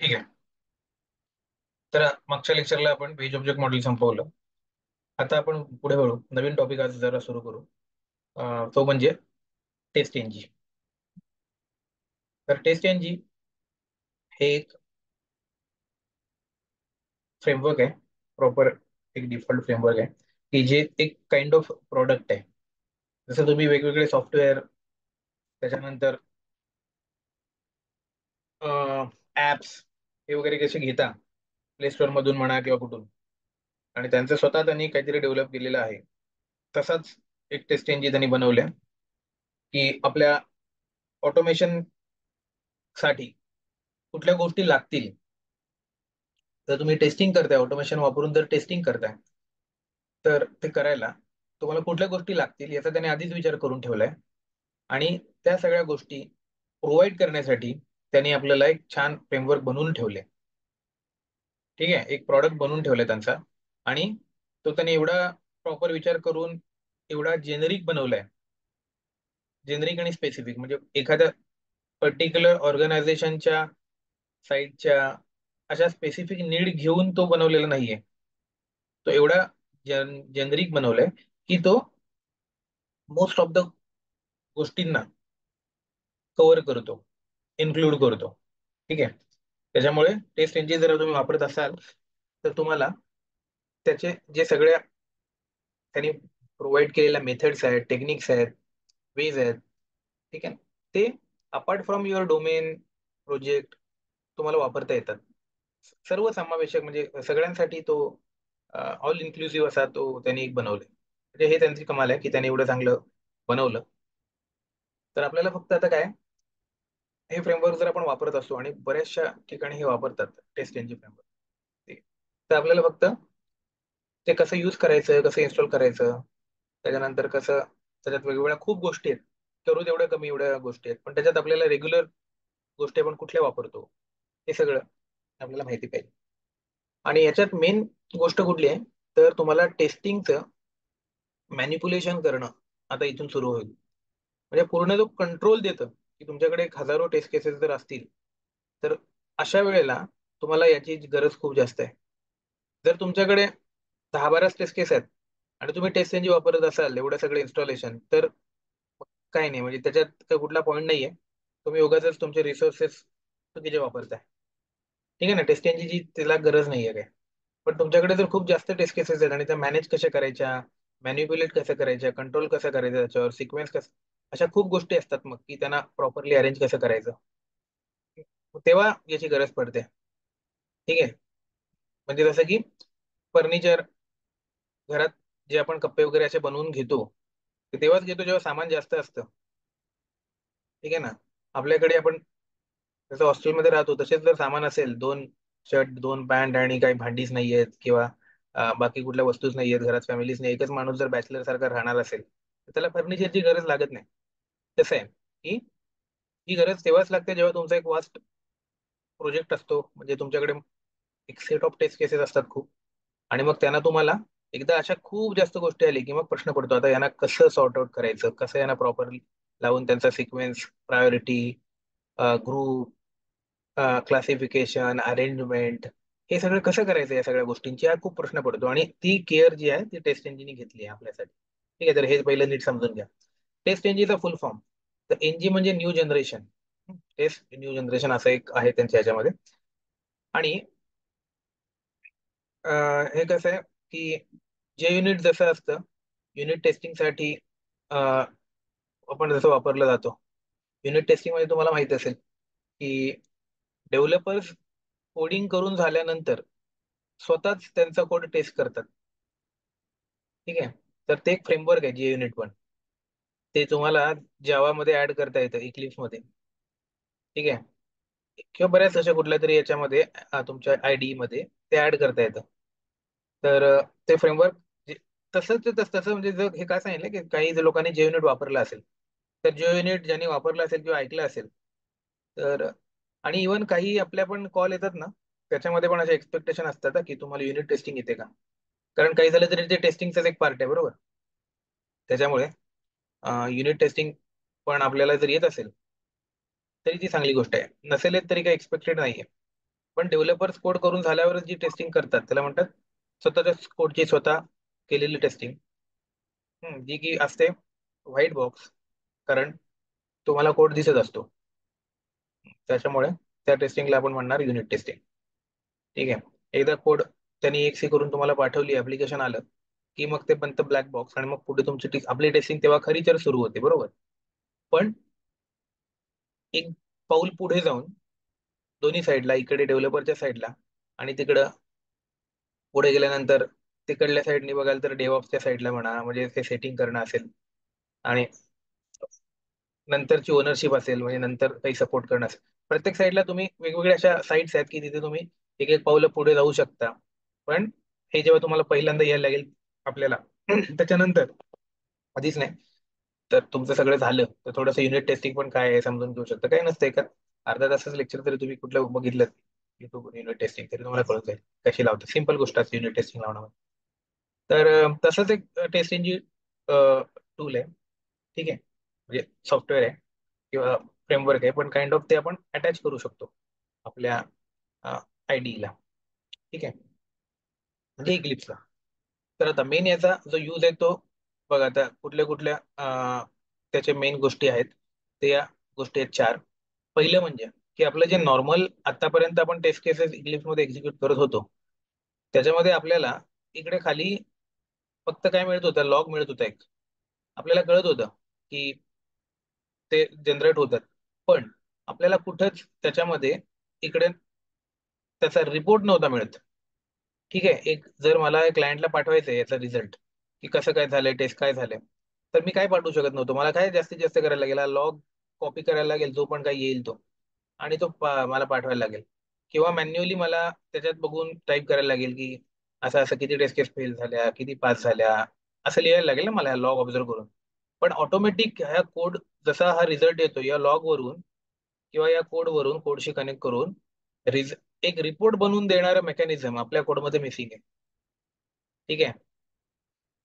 ठीक आहे. तर मागच्या लेक्चरला आपण पेज ऑब्जेक्ट मॉडेल संपवलं. आता आपण पुढे वळू, नवीन टॉपिक आज जरा सुरू करू. तो म्हणजे टेस्ट एनजी. तर टेस्ट एनजी हे एक फ्रेमवर्क आहे, प्रॉपर एक डिफॉल्ट फ्रेमवर्क आहे की जे एक काइंड ऑफ प्रोडक्ट आहे. जसं तुम्ही वेगवेगळे सॉफ्टवेअर, त्याच्यानंतर ऍप्स हे वगैरे कसे घेता प्ले स्टोअर मधून म्हणा किंवा कुठून, आणि त्यांचं स्वतः त्यांनी काहीतरी डेव्हलप केलेलं आहे. तसाच एक टेस्ट एनजी त्यांनी बनवल्या की आपल्या ऑटोमेशन साठी कुठल्या गोष्टी लागतील. जर तुम्ही टेस्टिंग करताय, ऑटोमेशन वापरून जर टेस्टिंग करताय, तर ते करायला तुम्हाला कुठल्या गोष्टी लागतील याचा त्याने आधीच विचार करून ठेवलाय. आणि त्या सगळ्या गोष्टी प्रोव्हाइड करण्यासाठी त्यांनी आपल्याला एक छान फ्रेमवर्क बनवून ठेवले. ठीक आहे, एक प्रॉडक्ट बनवून ठेवलाय त्यांचा. आणि तो त्यांनी एवढा प्रॉपर विचार करून एवढा जेनरिक बनवलाय. जेनरिक आणि स्पेसिफिक म्हणजे एखाद्या पर्टिक्युलर ऑर्गनायझेशनच्या साईटच्या अशा स्पेसिफिक नीड घेऊन तो बनवलेला नाहीये. तो एवढा जेनरिक बनवलाय की तो मोस्ट ऑफ द गोष्टींना कव्हर करतो, इन्क्लूड करतो. ठीक आहे. त्याच्यामुळे टेस्ट इंजिन जर तुम्ही वापरत असाल तर तुम्हाला त्याचे जे सगळ्या त्यांनी प्रोव्हाइड केलेल्या मेथड्स आहेत, टेक्निक्स आहेत, वेज आहेत, ठीक आहे, ते apart from your domain project तुम्हाला वापरता येतात. सर्व समावेशक म्हणजे सगळ्यांसाठी तो ऑल इन्क्लुसिव्ह असा तो त्यांनी एक बनवलाय. म्हणजे हे त्यांची कमाल आहे की त्यांनी एवढं चांगलं बनवलं. तर आपल्याला फक्त आता काय, हे फ्रेमवर्क जर आपण वापरत असतो आणि बऱ्याचशा ठिकाणी हे वापरतात टेस्ट इंजिन फ्रेमवर्क, तर आपल्याला फक्त ते कसं यूज करायचं, कसं इन्स्टॉल करायचं, त्याच्यानंतर कसं त्याच्यात वेगवेगळ्या खूप गोष्टी आहेत. करू तेवढ्या कमी एवढ्या गोष्टी आहेत, पण त्याच्यात आपल्याला रेग्युलर गोष्टी आपण कुठल्या वापरतो हे सगळं आपल्याला माहिती पाहिजे. आणि याच्यात मेन गोष्ट कुठली आहे, तर तुम्हाला टेस्टिंगचं मॅनिप्युलेशन करणं आता इथून सुरू होईल. म्हणजे पूर्ण जो कंट्रोल देतं की तुमच्याकडे एक हजारो टेस्ट केसेस जर असतील, तर अशा वेळेला तुम्हाला याची गरज खूप जास्त आहे. जर तुमच्याकडे 10-12 टेस्ट केस आहेत आणि तुम्ही टेस्ट इंजिन वापरत असाल एवढं सगळं इन्स्टॉलेशन, तर काही नाही, म्हणजे त्याच्यात काही कुठला पॉईंट नाहीये. तुम्ही उगाचच तुमचे रिसोर्सेस चुकीचे वापरताय. ठीक आहे ना, टेस्ट इंजिनची त्याला गरज नाहीये काय. पण तुमच्याकडे जर खूप जास्त टेस्ट केसेस आहेत आणि त्या मॅनेज कशा करायच्या, मॅन्युप्युलेट कसं करायच्या, कंट्रोल कसं करायचं, त्याच्यावर सिक्वेन्स कसं, अशा खूप गोष्टी असतात मग की त्यांना प्रॉपरली अरेंज कसं करायचं, तेव्हा याची गरज पडते. ठीक आहे. म्हणजे जसं की फर्निचर, घरात जे आपण कप्पे वगैरे असे बनवून घेतो, ते तेव्हाच घेतो जेव्हा सामान जास्त असतं. ठीक आहे ना. आपल्याकडे आपण जसं हॉस्टेलमध्ये राहतो तसेच जर सामान असेल, 2 शर्ट 2 पॅन्ट आणि काही भांडीच नाहीयेत किंवा बाकी कुठल्या वस्तूच नाहीयेत घरात, फॅमिलीच नाही, एकच माणूस जर बॅचलर सारखा राहणार असेल, तर त्याला फर्निचरची गरज लागत नाही. कसं आहे की ही गरज तेव्हाच लागते जेव्हा तुमचा एक वास्ट प्रोजेक्ट असतो, म्हणजे तुमच्याकडे एक सेट ऑफ टेस्ट केसेस असतात खूप. आणि मग त्यांना तुम्हाला एकदा अशा खूप जास्त गोष्टी आली की मग प्रश्न पडतो आता यांना कसं सॉर्ट आउट करायचं, कसं यांना प्रॉपरली लावून त्यांचा sequence, priority, group, classification, arrangement, हे सगळं कसं करायचं, या सगळ्या गोष्टींची हा खूप प्रश्न पडतो. आणि ती केअर जी आहे ती टेस्ट इंजिनने घेतली आहे आपल्यासाठी. ठीक आहे, तर हे पहिलं नीट समजून घ्या. टेस्ट इंजिनचा फुल फॉर्म, तर एनजी म्हणजे new generation, test new generation असं एक आहे त्यांच्या ह्याच्यामध्ये. आणि हे कसं आहे की जे युनिट जसं असतं, युनिट टेस्टिंगसाठी आपण जसं वापरलं जातो, युनिट टेस्टिंग मध्ये तुम्हाला माहिती असेल की डेव्हलपर्स कोडिंग करून झाल्यानंतर स्वतःच त्यांचा कोड टेस्ट करतात. ठीक आहे. तर ते एक फ्रेमवर्क आहे जे युनिट 1. ते तुम्हाला जावा मध्ये ऍड करता येतं, इक्लिप्स मध्ये. ठीक आहे. किंवा बऱ्याच अशा कुठल्या तरी याच्यामध्ये तुमच्या आयडी मध्ये ते ऍड करता येतं. तर ते फ्रेमवर्क तसंच ते तसं म्हणजे जर हे काय सांगितलं की काही जर लोकांनी जे युनिट वापरलं असेल, तर जे युनिट ज्यांनी वापरलं असेल किंवा ऐकलं असेल, तर आणि इवन काही आपल्या पण कॉल येतात ना, त्याच्यामध्ये पण असे एक्सपेक्टेशन असतात की तुम्हाला युनिट टेस्टिंग येते का. कारण काही झालं तरी ते टेस्टिंगचाच एक पार्ट आहे, बरोबर. त्याच्यामुळे युनिट टेस्टिंग पण आपल्याला जर येत असेल तरी ती चांगली गोष्ट आहे, नसेल येत तरी काही एक्सपेक्टेड नाहीये. पण डेव्हलपर्स कोड करून झाल्यावर जी टेस्टिंग करतात त्याला म्हणतात स्वतःच्या कोडची स्वतः केलेली टेस्टिंग, जी की असते व्हाईट बॉक्स. कारण तुम्हाला कोड दिसत असतो, त्याच्यामुळे त्या टेस्टिंगला आपण म्हणणार युनिट टेस्टिंग. ठीक आहे. एकदा कोड त्यांनी एक सी करून तुम्हाला पाठवली, ऍप्लिकेशन आलं की मग ते बनतं ब्लॅक बॉक्स, आणि मग पुढे तुमची आपली टेस्टिंग तेव्हा खरी तर सुरू होते, बरोबर. पण एक पाऊल पुढे जाऊन दोन्ही साईडला, इकडे डेव्हलपरच्या साईडला आणि तिकडं पुढे गेल्यानंतर तिकडल्या साईडनी बघाल तर डेव्हऑप्सच्या साईडला म्हणा, म्हणजे ते सेटिंग करणं असेल, आणि नंतरची ओनरशिप असेल, म्हणजे नंतर काही सपोर्ट करणं असेल. प्रत्येक साईडला तुम्ही वेगवेगळ्या अशा साईट्स आहेत की तिथे तुम्ही एक एक पावलं पुढे जाऊ शकता. पण हे जेव्हा तुम्हाला पहिल्यांदा यायला लागेल आपल्याला त्याच्यानंतर, आधीच नाही, तर तुमचं सगळं झालं तर थोडंसं युनिट टेस्टिंग पण काय आहे समजून घेऊ शकता. काही नसतं, एका अर्धा तासाचं लेक्चर तरी तुम्ही कुठलं बघितलं युट्यूब युनिट टेस्टिंग, तरी तुम्हाला कळून जाईल कशी लावतात. सिंपल गोष्ट असते युनिट टेस्टिंग लावणं. तर तसंच एक टेस्टिंगची टूल आहे. ठीक आहे, म्हणजे सॉफ्टवेअर आहे किंवा फ्रेमवर्क आहे, पण काइंड ऑफ ते आपण अटॅच करू शकतो आपल्या आयडीला. ठीक आहे, म्हणजे इक्लिप्सला. तर आता मेन याचा जो यूज आहे तो, बघा आता कुठल्या कुठल्या त्याचे मेन गोष्टी आहेत. ते या गोष्टी आहेत चार. पहिलं म्हणजे की आपलं जे नॉर्मल आतापर्यंत आपण टेस्ट केसेस इक्लिप्स मध्ये एक्झिक्यूट करत होतो, त्याच्यामध्ये आपल्याला इकडे खाली फक्त काय मिळत होतं, लॉग मिळत होता एक. आपल्याला कळत होतं की ते जनरेट होतात, पण आपल्याला कुठंच त्याच्यामध्ये इकडे त्याचा रिपोर्ट नव्हता मिळत. ठीक आहे, एक जर मला क्लायंटला पाठवायचं आहे याचा रिझल्ट, की कसं काय झालंय, टेस्ट काय झालंय, तर मी काय पाठवू शकत नव्हतो. मला काय जास्तीत जास्त करायला लागेल, लॉग कॉपी करायला लागेल जो पण काही येईल तो, आणि तो मला पाठवायला लागेल. किंवा मॅन्युअली मला त्याच्यात बघून टाईप करायला लागेल की असं असं किती टेस्ट केस फेल झाल्या, किती पास झाल्या, असं लिहायला लागेल ना मला लॉग ऑब्झर्व करून. पण ऑटोमॅटिक ह्या कोड, जसा हा रिझल्ट येतो या लॉग वरून किंवा या कोड वरून, कोडशी कनेक्ट करून एक रिपोर्ट बनवून देणारं मेकॅनिझम आपल्या कोडमध्ये मिसिंग आहे. ठीक आहे,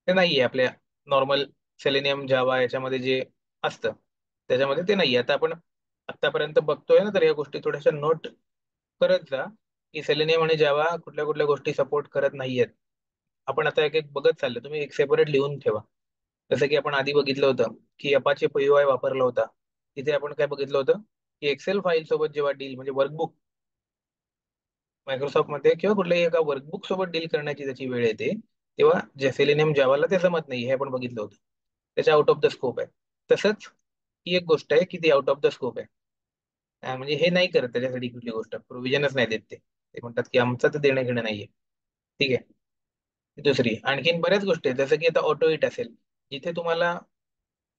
ते नाहीये आपल्या नॉर्मल सेलेनियम जावा याच्यामध्ये जे असतं त्याच्यामध्ये ते नाहीये. आता आपण आतापर्यंत बघतोय ना, तर या गोष्टी थोड्याशा नोट करत जा की सेलेनियम आणि जावा कुठल्या कुठल्या गोष्टी सपोर्ट करत नाहीयेत. आपण आता एक एक बघत चाललो, तुम्ही एक सेपरेट लिहून ठेवा. जसं की आपण आधी बघितलं होतं की अपाचे पीओआय वापरला होता. तिथे आपण काय बघितलं होतं की एक्सेल फाईल सोबत जेव्हा डील, म्हणजे वर्कबुक मायक्रोसॉफ्ट मध्ये किंवा कुठल्याही एका वर्कबुक सोबत डील करण्याची त्याची वेळ येते, तेव्हा जे सेलेनियम जावाला ते जमत नाही, हे आपण बघितलं होतं. त्याच्या आउट ऑफ द स्कोप आहे. तसंच ही एक गोष्ट आहे की ती आउट ऑफ द स्कोप आहे. म्हणजे हे नाही करत त्याच्यासाठी कुठली गोष्ट प्रोव्हिजनच नाही देत ते म्हणतात की आमचं तर देणं घेणं नाहीये. ठीक आहे. दुसरी आणखीन बऱ्याच गोष्टी आहेत, जसं की आता ऑटो इट असेल, जिथे तुम्हाला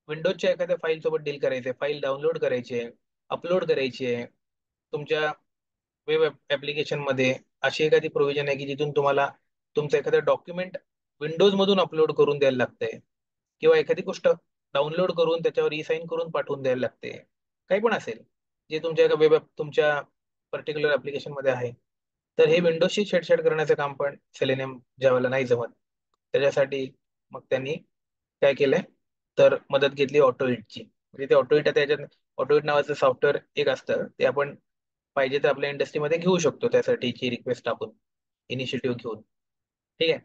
विंडोजच्या एखाद्या फाईल सोबत डील करायचे, फाईल डाउनलोड करायची आहे, अपलोड करायची आहे. तुमच्या वेब ऍप्लिकेशन मध्ये अशी एखादी प्रोव्हिजन आहे की जिथून तुम्हाला तुमचं एखादं डॉक्युमेंट विंडोज मधून अपलोड करून द्यायला लागतंय, किंवा एखादी गोष्ट डाउनलोड करून त्याच्यावर ई साईन करून पाठवून द्यायला लागते, काही पण असेल जे तुमच्या एका वेब तुमच्या पर्टिक्युलर ऍप्लिकेशन मध्ये आहे, तर हे विंडोजशी छेडछाड करण्याचं काम पण सेलेनियम ज्यावेळेला नाही जमत. त्याच्यासाठी मग त्यांनी काय केलंय, तर मदत घेतली ऑटो इटची. म्हणजे ते ऑटो इट, आता याच्यात ऑटो इट नावाचं सॉफ्टवेअर एक असतं, ते आपण पाहिजे तर आपल्या इंडस्ट्रीमध्ये घेऊ शकतो त्यासाठीची रिक्वेस्ट टाकून, इनिशिएटिव्ह घेऊन. ठीक आहे.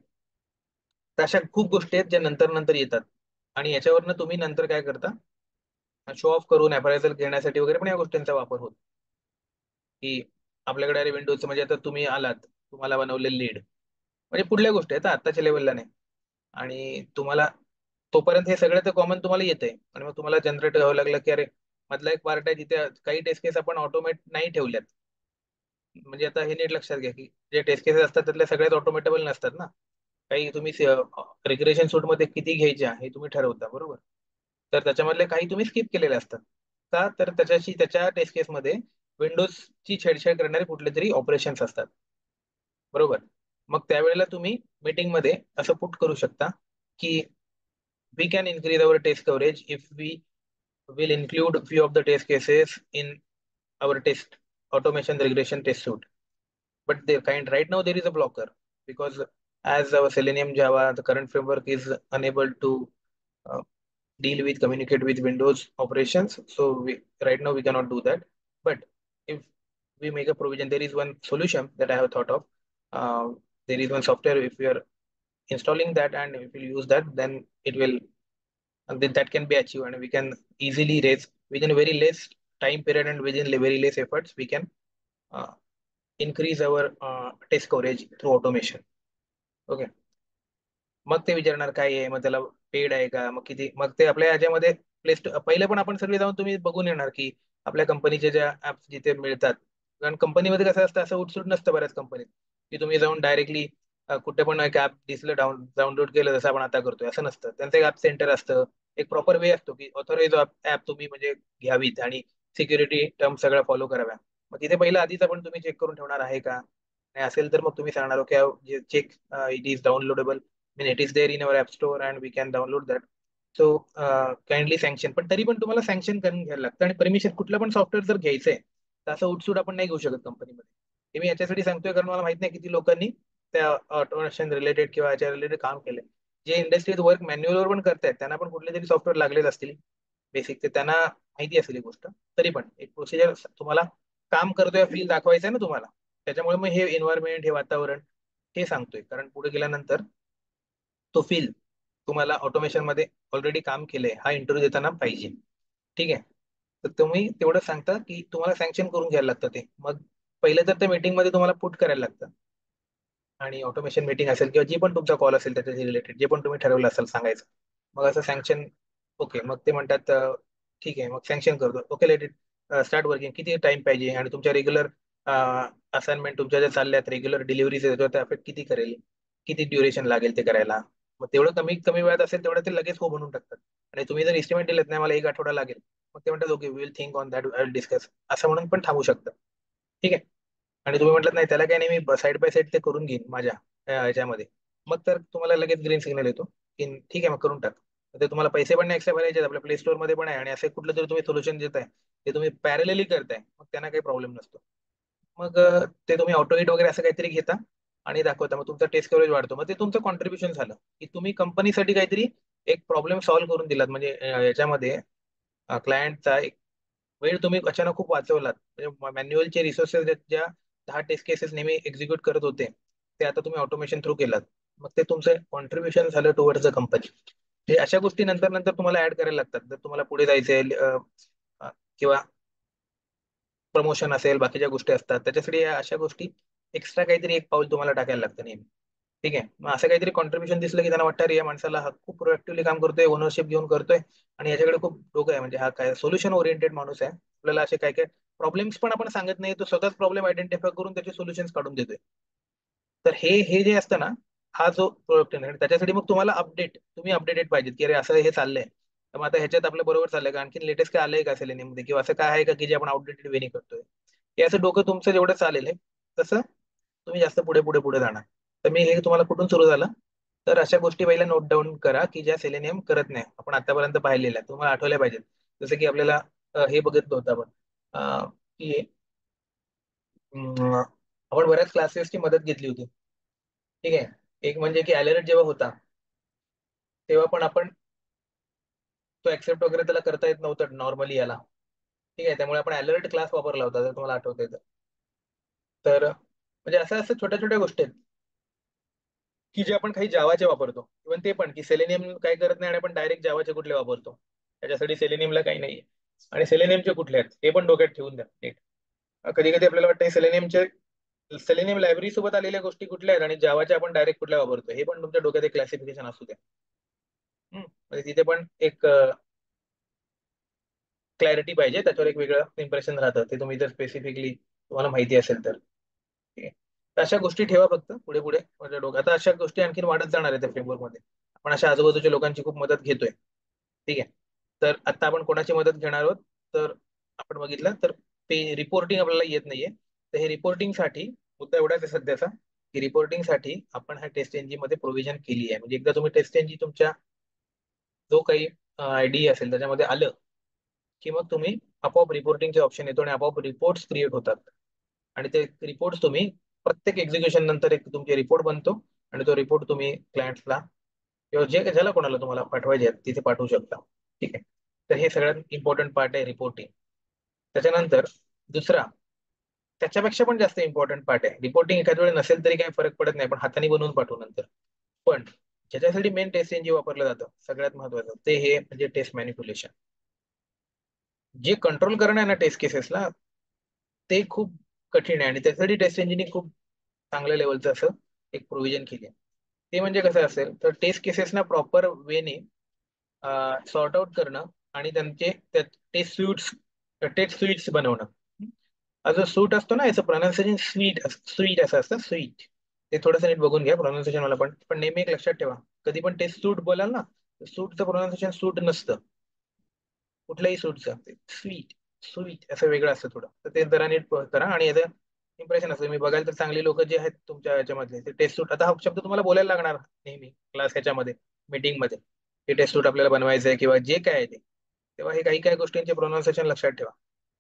तर अशा खूप गोष्टी आहेत ज्या नंतर नंतर येतात, आणि याच्यावरनं तुम्ही नंतर काय करता, शो ऑफ करून अप्रायझल घेण्यासाठी वगैरे पण या गोष्टींचा वापर होतो. की आपल्याकडे अरे विंडोजचं, म्हणजे आता तुम्ही आलात, तुम्हाला बनवले लीड, म्हणजे पुढल्या गोष्टी आहेत आत्ताच्या लेवलला नाही, आणि तुम्हाला तोपर्यंत हे सगळं तर कॉमन तुम्हाला येतंय, आणि मग तुम्हाला जनरेट व्हावं लागलं की अरे मधला एक पार्ट आहे जिथे काही टेस्ट केस आपण ऑटोमेट नाही ठेवल्यात. म्हणजे आता हे नीट लक्षात घ्या की जे टेस्ट केसेस असतात त्यातल्या सगळ्यात ऑटोमेटेबल नसतात ना. काही तुम्ही रिग्रेशन सूट मध्ये किती घ्यायच्या हे तुम्ही ठरवता, बरोबर. तर त्याच्यामधले काही तुम्ही स्किप केलेले असतात. का तर त्याच्याशी त्याच्या टेस्ट केसमध्ये विंडोजची छेडछाड करणारे कुठले तरी ऑपरेशन्स असतात, बरोबर. मग त्यावेळेला तुम्ही मीटिंग मध्ये असं पुट करू शकता की we can increase our test coverage if we will include few of the test cases in our test automation regression test suite. But there kind right now there is a blocker because as our Selenium Java, the current framework is unable to uh, deal with communicate with Windows operations. So we right now we cannot do that. But if we make a provision. There is one solution that I have thought of. There is one software. If we are installing that and if we use that, then it will that can be achieved, and we can easily raise within a very less time period and within very less efforts. We can uh, increase our test coverage through automation. Okay. मग ते विचारणार काय आहे, मग त्याला paid आहे का, मग किती, मग ते आपल्या याच्यामध्ये प्ले स्टोर पहिले पण आपण सगळे जाऊन तुम्ही बघून येणार की आपल्या कंपनीचे ज्या ऍप्स जिथे मिळतात. कारण कंपनीमध्ये कसं असतं, असं उठसूट नसतं बऱ्याच कंपनीत की तुम्ही जाऊन डायरेक्टली कुठे पण एक ऍप दिसलं डाउनलोड केलं जसं आपण आता करतोय असं नसतं. त्यांचं एक ऍप सेंटर असतं, एक प्रॉपर वे असतो की ऑथोराइज ऍप तुम्ही म्हणजे घ्यावीत आणि सिक्युरिटी टर्म सगळ्या फॉलो कराव्या. मग तिथे पहिलं आधीच आपण तुम्ही चेक करून ठेवणार आहे का, नाही असेल तर मग तुम्ही सांगणार okay check it is downloadable, mean it is there in our app store and we can download that. So kindly sanction. पण तरी पण तुम्हाला सँक्शन करून घ्यायला लागतं, आणि परमिशन कुठलं पण सॉफ्टवेअर जर घ्यायचंय तर असं उठसूट आपण नाही घेऊ शकत कंपनीमध्ये. हे मी याच्यासाठी सांगतोय कारण मला माहित नाही किती लोकांनी त्या ऑटोमेशन रिलेटेड किंवा याच्या रिलेटेड काम केलंय. जे इंडस्ट्रीज वर्क मॅन्युअलवर पण करतायत त्यांना पण कुठले तरी सॉफ्टवेअर लागलेच असतील बेसिक, ते त्यांना माहिती असेल ही गोष्ट. तरी पण एक प्रोसिजर तुम्हाला काम करतोय फील दाखवायचं आहे ना तुम्हाला, त्याच्यामुळे मग हे एन्व्हायरमेंट हे वातावरण हे सांगतोय. कारण पुढे गेल्यानंतर तो फील तुम्हाला ऑटोमेशन मध्ये ऑलरेडी काम केलंय हा इंटरव्ह्यू देताना पाहिजे. ठीक आहे. तर तुम्ही तेवढं सांगता की तुम्हाला सँक्शन करून घ्यायला लागतं ते. मग पहिलं तर त्या मीटिंग मध्ये तुम्हाला पुट करायला लागतं, आणि ऑटोमेशन मीटिंग असेल किंवा जी पण तुमचा कॉल असेल त्याच्या रिलेटेड जे पण तुम्ही ठरवलं असेल सांगायचं. मग असं सँक्शन ओके, मग ते म्हणतात ठीक आहे मग सँक्शन करतो. Okay let it start working. किती टाइम पाहिजे आणि तुमच्या रेग्युलर असाइनमेंट तुमच्या ज्या चालल्यात रेग्युलर डिलिव्हरीज त्याच्यावर अफेक्ट किती करेल, किती ड्युरेशन लागेल ते करायला. मग तेवढं कमी कमी वेळात असेल तेवढं ते लगेच हो म्हणून टाकतात. आणि तुम्ही जर इस्टिमेट दिलेत नाही मला एक आठवडा लागेल, मग ते म्हणतात okay will think on that, I will discuss, असं म्हणून पण थांबू शकतं. ठीक आहे. आणि तुम्ही म्हटलं नाही त्याला काही नाही मी साईड बाय साईड ते करून घेईन माझ्या ह्याच्यामध्ये, मग तर तुम्हाला लगेच ग्रीन सिग्नल येतो की ठीक आहे मग करून टाक. ते तुम्हाला पैसे पण नाही एक्स्ट्रा भरायचे आहेत, आपल्या प्ले स्टोअर मध्ये पण आहे, आणि असं कुठलं तरी तुम्ही सोल्युशन देताय ते तुम्ही पॅरेलली करताय मग त्यांना काही प्रॉब्लेम नसतो. मग ते तुम्ही ऑटो हिट वगैरे असं काहीतरी घेता आणि दाखवता, मग तुमचा टेस्ट कव्हरेज वाढतो. मग ते तुमचं कॉन्ट्रीब्युशन झालं की तुम्ही कंपनीसाठी काहीतरी एक प्रॉब्लेम सॉल्व्ह करून दिलात. म्हणजे याच्यामध्ये क्लायंटचा एक वेळ तुम्ही अचानक खूप वाचवलात. म्हणजे मॅन्युअलचे रिसोर्सेस ज्या 10 टेस्ट केसेस नेहमी एक्झिक्यूट करत होते ते आता तुम्ही ऑटोमेशन थ्रू केलात. मग ते तुमचं कॉन्ट्रीब्युशन झालं टुवर्ड्स द कंपनी. हे अशा गोष्टी नंतर नंतर तुम्हाला ऍड करायला लागतात जर तुम्हाला पुढे जायचंय, किंवा प्रमोशन असेल बाकीच्या गोष्टी असतात त्याच्यासाठी या अशा गोष्टी एक्स्ट्रा काहीतरी एक पाऊल तुम्हाला टाकायला लागतं नेहमी. ठीक आहे. मग असं काहीतरी कॉन्ट्रीब्युशन दिसलं की त्यांना वाटतं अरे या माणसाला हा खूप प्रोएक्टिव्हली काम करतोय, ओनरशिप घेऊन करतोय आणि याच्याकडे खूप डोकं आहे, म्हणजे हा काय सोल्युशन ओरिएंटेड माणूस आहे. आपल्याला असे काय काय प्रॉब्लेम्स पण आपण सांगत नाही, तो स्वतःच प्रॉब्लेम आयडेंटिफाय करून त्याचे सोल्युशन्स काढून देतोय. तर हे हे जे असतं ना, हा जो प्रोडक्ट आहे त्याच्यासाठी मग तुम्हाला तुम्ही अपडेटेड पाहिजेत की अरे असं हे चाललंय, तर मग आता ह्याच्यात आपलं बरोबर चाललंय का, आणखी लेटेस्ट काय आलंय का सेलेनियम मध्ये, किंवा असं काय आहे का की जे आपण आउटडेटेड वे करतोय. हे असं डोकं तुमचं जेवढं चालेल हे तसं तुम्ही जास्त पुढे पुढे पुढे जाणार. तर मी हे तुम्हाला कुठून सुरू झालं, तर अशा गोष्टी पहिल्या नोट डाऊन करा की ज्या सेलेनियम करत नाही, आपण आतापर्यंत पाहिलेल्या आहेत, तुम्हाला आठवल्या पाहिजेत. जसं की आपल्याला हे बघितलं होतं आपण की आपण बऱ्याच क्लासेसची मदत घेतली होती. ठीक आहे. एक म्हणजे की अलर्ट जेव्हा होता तेव्हा पण आपण तो ऍक्सेप्ट वगैरे त्याला करता येत नव्हतं नॉर्मली याला. ठीक आहे. त्यामुळे आपण अलर्ट क्लास वापरला होता जर तुम्हाला आठवतंय तर म्हणजे असं असं छोट्या छोट्या गोष्टी आहेत की जे आपण काही जावाचे वापरतो. इव्हन ते पण की सेलेनियम काय करत नाही आणि आपण डायरेक्ट जावाचे कुठले वापरतो. त्याच्यासाठी सेलेनियमला काही नाहीये. आणि सेलेनियमचे कुठले आहेत ते पण डोक्यात ठेवून द्या नीट. कधी कधी आपल्याला वाटतं सेलेनियमचे सेलेनियम लायब्ररी सोबत आलेल्या गोष्टी कुठल्या आहेत आणि जावाच्या आपण डायरेक्ट कुठल्या वापरतो हे पण तुमच्या डोक्यात एक क्लासिफिकेशन असू द्या. म्हणजे तिथे पण एक क्लॅरिटी पाहिजे, त्याच्यावर एक वेगळं इम्प्रेशन राहतं ते तुम्ही जर स्पेसिफिकली तुम्हाला माहिती असेल तर. ठीक आहे. तर अशा गोष्टी ठेवा फक्त पुढे पुढे म्हणजे डोक्यात. आता अशा गोष्टी आणखी वाढत जाणार आहेत त्या फ्रेमवर्क मध्ये. आपण अशा आजूबाजूच्या लोकांची खूप मदत घेतोय. ठीक आहे. तर आता आपण कोणाची मदत घेणार आहोत, तर आपण बघितलं तर ते रिपोर्टिंग आपल्याला येत नाहीये. तर हे रिपोर्टिंगसाठी मुद्दा एवढाच आहे सध्याचा की रिपोर्टिंगसाठी आपण ह्या टेस्ट एनजी मध्ये प्रोव्हिजन केली आहे. म्हणजे एकदा तुम्ही टेस्ट एनजी तुमच्या जो काही आयडी असेल त्याच्यामध्ये आलं की मग तुम्ही आपोआप रिपोर्टिंगचे ऑप्शन येतो आणि आपोआप रिपोर्ट्स क्रिएट होतात. आणि ते रिपोर्ट्स तुम्ही प्रत्येक एक्झिक्युशन नंतर एक तुमचे रिपोर्ट बनतो, आणि तो रिपोर्ट तुम्ही क्लायंट्सला किंवा जे ज्याला कोणाला तुम्हाला पाठवायचे आहेत तिथे पाठवू शकता. ठीक आहे. तर हे सगळ्यात इम्पॉर्टंट पार्ट आहे रिपोर्टिंग. त्याच्यानंतर दुसरा त्याच्यापेक्षा पण जास्त इम्पॉर्टंट पार्ट आहे. रिपोर्टिंग एखाद्या वेळेस नसेल तरी काही फरक पडत नाही, पण हाताने बनवून पाठवू नंतर. पण ज्याच्यासाठी मेन टेस्ट इंजिन वापरलं जातं सगळ्यात महत्वाचं ते हे म्हणजे टेस्ट मॅनिप्युलेशन. जे कंट्रोल करणं आहे ना टेस्ट केसेसला, ते खूप कठीण आहे आणि त्यासाठी टेस्ट इंजिनिअरिंग खूप चांगल्या लेवलचं असं एक प्रोव्हिजन केली आहे. ते म्हणजे कसं असेल तर टेस्ट केसेसना प्रॉपर वेने सॉर्ट आउट करणं आणि त्यांचे टेस्ट स्विट्स, टेस्ट स्विट्स बनवणं. जो सूट असतो ना याचं प्रोनाऊन्सिएशन स्वीट असं असतं स्वीट. ते थोडंसं नीट बघून घ्या प्रोनाऊन्सिएशन मला, पण नेहमी एक लक्षात ठेवा, कधी पण टेस्ट सूट बोलाल ना, सूटचं प्रोनाऊन्सिएशन सूट नसतं कुठल्याही सूटचं, ते स्वीट स्वीट असं वेगळं असतं थोडं. तर ते जरा नीट करा आणि याचं इम्प्रेशन असतं. मी बघायला तर चांगली लोक जे आहेत तुमच्या याच्यामधले ते टेस्ट सूट, आता हा शब्द तुम्हाला बोलायला लागणार नेहमी क्लास ह्याच्यामध्ये मीटिंग मध्ये, ते टेस्ट सूट आपल्याला बनवायचं आहे किंवा जे काय आहे ते, तेव्हा हे काही काही गोष्टींचे प्रोनाऊन्सिएशन लक्षात ठेवा.